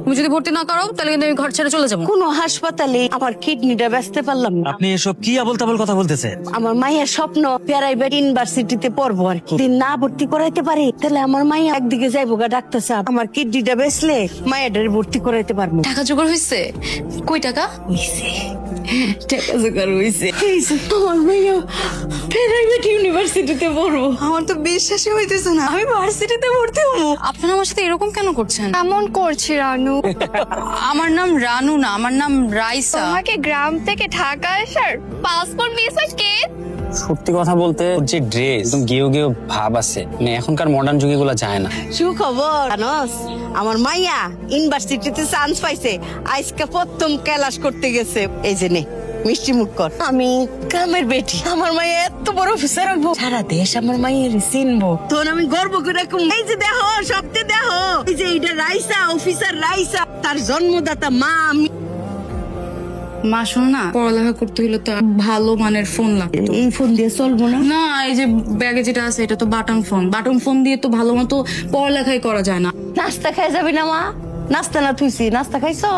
তুমি যদি ভর্তি না করো তাহলে কিন্তু আমি ঘর ছেড়ে চলে যাবো। কোন হাসপাতালে আমার কিডনিটা বেচতে পারলাম না। আপনি এসব কি আবল তাবল কথা বলতেছেন? আমার মায়ের স্বপ্ন প্রাইভেট ইউনিভার্সিটিতে পড়বো আর কি। যদি না ভর্তি করাইতে পারি তাহলে আমার মাইয়া একদিকে যাইবো গা ডাক্তার সাহেব। আমার কিডনিটা বেচলে মায়ের ভর্তি করাইতে পারবো। টাকা জোগাড় হয়েছে? কই টাকা? টাকা জোগাড় হইছে। আমার মাইয়া প্রাইভেট ইউনিভার্সিটিতে পড়বো। আমার তো বিশ্বাসই হইতেছে না আমি ভার্সিটিতে ভর্তি হবো। আপনারা আমার সাথে এরকম কেন করছেন? এমন করছি রানু। আমার নাম রানু না, আমার নাম রাইসা। তোমাকে গ্রাম থেকে ঢাকা আসার পাসপোর্ট দিয়েছে কে? সত্যি কথা বলতে ওর যে ড্রেস একদম গেও গেও ভাব আছে, মানে এখনকার মডার্ন যুগে গুলা যায় না। সুখবর জানোস, আমার মাইয়া ইউনিভার্সিটিতে চান্স পাইছে। আজকে প্রথম ক্লাস করতে গেছে। এই যে নে মিষ্টি মুখ কর। আমি গ্রামের বেটি, আমার মাইয়া এত বড় অফিসার হবো, সারা দেশ আমার মাইয়ের চিনবো। তখন আমি গর্ব করে কম, এই যে দেখো সবতে দেখো, এই যে এটা রাইসা, অফিসার রাইসা, তার জন্মদাতা মা আমি। মা শোনো না, পড়ালেখা করতে হলে তো ভালো মানের ফোন লাগতো। এই ফোন দিয়ে চলবো না। না, এই যে ব্যাগে যেটা আছে এটা তো বাটন ফোন। বাটন ফোন দিয়ে তো ভালো মতো পড়ালেখাই করা যায় না। নাস্তা খাই যাবি না মা? নাস্তা না থুইছি, নাস্তা খাইছো?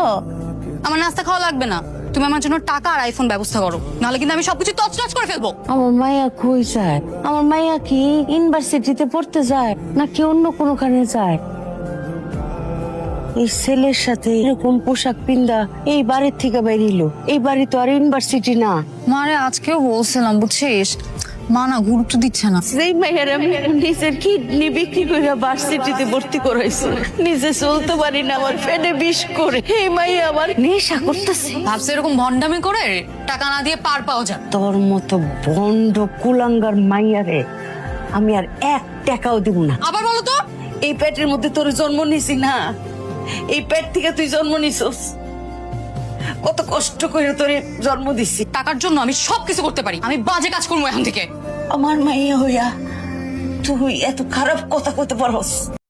আমার নাস্তা খাওয়া লাগবে না, তুমি আমার জন্য টাকা আর আইফোন ব্যবস্থা করো, নাহলে কিন্তু আমি সবকিছু তছনছ করে ফেলবো। আমার মাইয়া কই যায়? আমার মাইয়া কি ইউনিভার্সিটিতে পড়তে যায় নাকি অন্য কোনোখানে যায়? এই ছেলের সাথে এরকম পোশাক পিন্দা এই বাড়ির থেকে বেরিলো। এই বাড়ি তো আর ইউনিভার্সিটি না। মারে আজকেও বলছিলাম বুঝছিস, মা না গুরুত্ব দিচ্ছে না। যেই মাইয়ার আমি নিজের কিডনি বিক্রি করে ভার্সিটিতে ভর্তি করাইছি, নিজে চলতে পারি না, আমার পেটে বিষ করে এই মাইয়া আমার নেশা করতেছে। ভাবছে এরকম ভন্ডামি করে টাকা না দিয়ে পার পাওয়া যায়। তোর মতো ভণ্ড কুলাঙ্গার মাইয়ারে আমি আর 1 টাকাও দিব না। আবার বলো তো। এই পেটের মধ্যে তোর জন্ম নিছি না, এই পেট থেকে তুই জন্ম নিছস, কত কষ্ট করে তোরে জন্ম দিছি। টাকার জন্য আমি সবকিছু করতে পারি, আমি বাজে কাজ করবো এখন থেকে। আমার মাইয়া হইয়া তুই এত খারাপ কথা কইতে পারস?